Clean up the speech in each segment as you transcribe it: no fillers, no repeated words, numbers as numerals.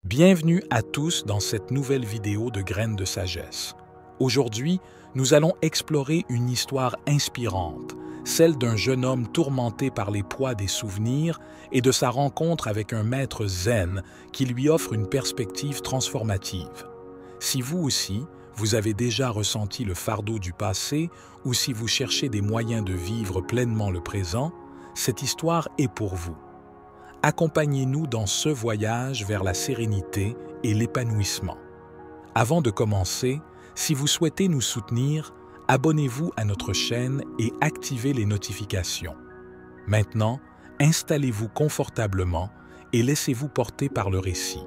Bienvenue à tous dans cette nouvelle vidéo de Graines de Sagesse. Aujourd'hui, nous allons explorer une histoire inspirante, celle d'un jeune homme tourmenté par les poids des souvenirs et de sa rencontre avec un maître zen qui lui offre une perspective transformative. Si vous aussi, vous avez déjà ressenti le fardeau du passé ou si vous cherchez des moyens de vivre pleinement le présent, cette histoire est pour vous. Accompagnez-nous dans ce voyage vers la sérénité et l'épanouissement. Avant de commencer, si vous souhaitez nous soutenir, abonnez-vous à notre chaîne et activez les notifications. Maintenant, installez-vous confortablement et laissez-vous porter par le récit.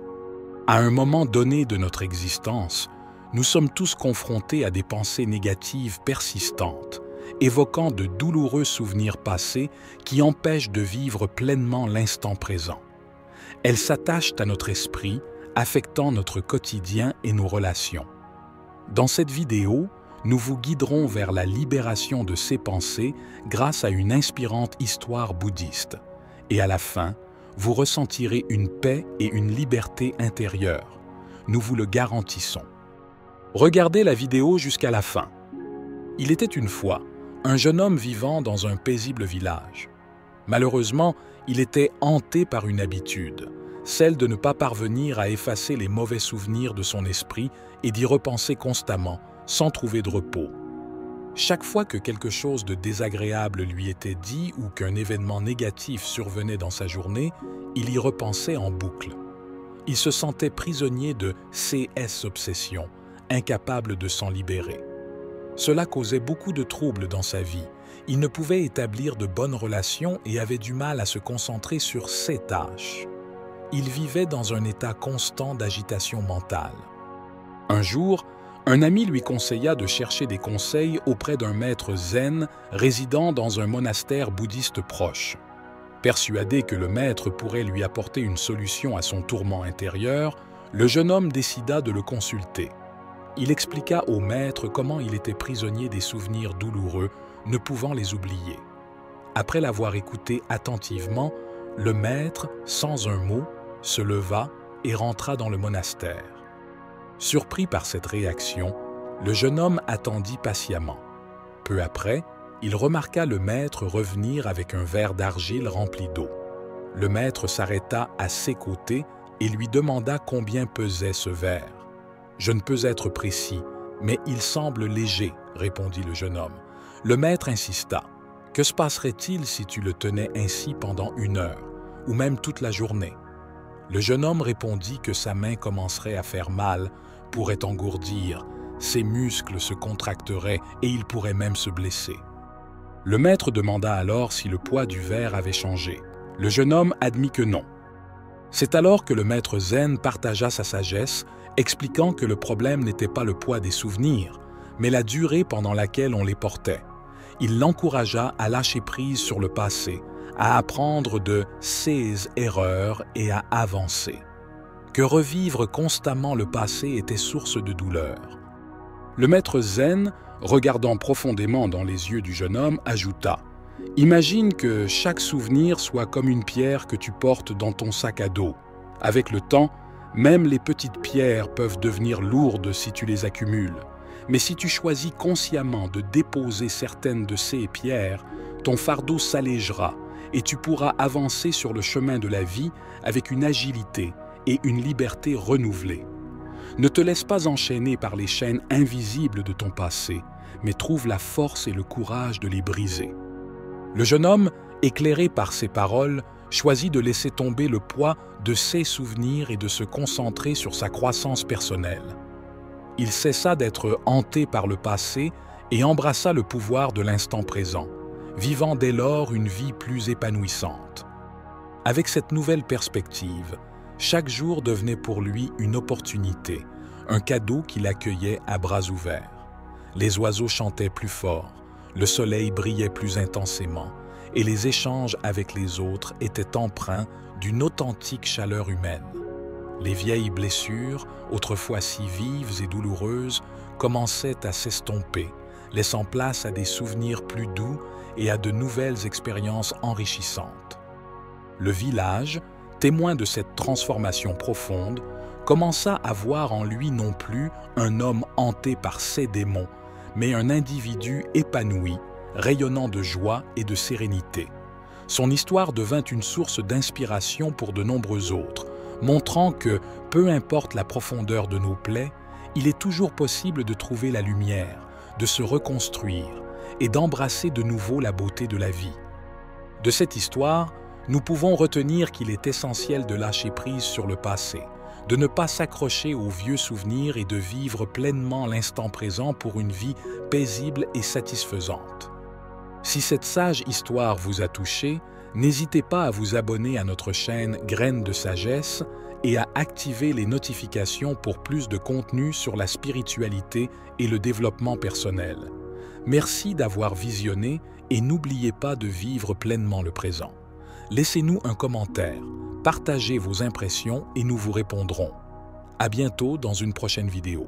À un moment donné de notre existence, nous sommes tous confrontés à des pensées négatives persistantes, évoquant de douloureux souvenirs passés qui empêchent de vivre pleinement l'instant présent. Elles s'attachent à notre esprit, affectant notre quotidien et nos relations. Dans cette vidéo, nous vous guiderons vers la libération de ces pensées grâce à une inspirante histoire bouddhiste. Et à la fin, vous ressentirez une paix et une liberté intérieure. Nous vous le garantissons. Regardez la vidéo jusqu'à la fin. Il était une fois un jeune homme vivant dans un paisible village. Malheureusement, il était hanté par une habitude, celle de ne pas parvenir à effacer les mauvais souvenirs de son esprit et d'y repenser constamment, sans trouver de repos. Chaque fois que quelque chose de désagréable lui était dit ou qu'un événement négatif survenait dans sa journée, il y repensait en boucle. Il se sentait prisonnier de ces obsessions, incapable de s'en libérer. Cela causait beaucoup de troubles dans sa vie. Il ne pouvait établir de bonnes relations et avait du mal à se concentrer sur ses tâches. Il vivait dans un état constant d'agitation mentale. Un jour, un ami lui conseilla de chercher des conseils auprès d'un maître zen résidant dans un monastère bouddhiste proche. Persuadé que le maître pourrait lui apporter une solution à son tourment intérieur, le jeune homme décida de le consulter. Il expliqua au maître comment il était prisonnier des souvenirs douloureux, ne pouvant les oublier. Après l'avoir écouté attentivement, le maître, sans un mot, se leva et rentra dans le monastère. Surpris par cette réaction, le jeune homme attendit patiemment. Peu après, il remarqua le maître revenir avec un verre d'argile rempli d'eau. Le maître s'arrêta à ses côtés et lui demanda combien pesait ce verre. « Je ne peux être précis, mais il semble léger, » répondit le jeune homme. Le maître insista. « Que se passerait-il si tu le tenais ainsi pendant 1 heure, ou même toute la journée ?» Le jeune homme répondit que sa main commencerait à faire mal, pourrait engourdir, ses muscles se contracteraient et il pourrait même se blesser. Le maître demanda alors si le poids du verre avait changé. Le jeune homme admit que non. C'est alors que le maître zen partagea sa sagesse, expliquant que le problème n'était pas le poids des souvenirs, mais la durée pendant laquelle on les portait. Il l'encouragea à lâcher prise sur le passé, à apprendre de ses erreurs et à avancer. Que revivre constamment le passé était source de douleur. Le maître zen, regardant profondément dans les yeux du jeune homme, ajouta « Imagine que chaque souvenir soit comme une pierre que tu portes dans ton sac à dos. Avec le temps, même les petites pierres peuvent devenir lourdes si tu les accumules. Mais si tu choisis consciemment de déposer certaines de ces pierres, ton fardeau s'allégera et tu pourras avancer sur le chemin de la vie avec une agilité et une liberté renouvelée. Ne te laisse pas enchaîner par les chaînes invisibles de ton passé, mais trouve la force et le courage de les briser. » Le jeune homme, éclairé par ces paroles, choisit de laisser tomber le poids de ses souvenirs et de se concentrer sur sa croissance personnelle. Il cessa d'être hanté par le passé et embrassa le pouvoir de l'instant présent, vivant dès lors une vie plus épanouissante. Avec cette nouvelle perspective, chaque jour devenait pour lui une opportunité, un cadeau qu'il accueillait à bras ouverts. Les oiseaux chantaient plus fort, le soleil brillait plus intensément, et les échanges avec les autres étaient empreints d'une authentique chaleur humaine. Les vieilles blessures, autrefois si vives et douloureuses, commençaient à s'estomper, laissant place à des souvenirs plus doux et à de nouvelles expériences enrichissantes. Le village, témoin de cette transformation profonde, commença à voir en lui non plus un homme hanté par ses démons, mais un individu épanoui, rayonnant de joie et de sérénité. Son histoire devint une source d'inspiration pour de nombreux autres, montrant que, peu importe la profondeur de nos plaies, il est toujours possible de trouver la lumière, de se reconstruire et d'embrasser de nouveau la beauté de la vie. De cette histoire, nous pouvons retenir qu'il est essentiel de lâcher prise sur le passé, de ne pas s'accrocher aux vieux souvenirs et de vivre pleinement l'instant présent pour une vie paisible et satisfaisante. Si cette sage histoire vous a touché, n'hésitez pas à vous abonner à notre chaîne Graines de Sagesse et à activer les notifications pour plus de contenu sur la spiritualité et le développement personnel. Merci d'avoir visionné et n'oubliez pas de vivre pleinement le présent. Laissez-nous un commentaire, partagez vos impressions et nous vous répondrons. À bientôt dans une prochaine vidéo.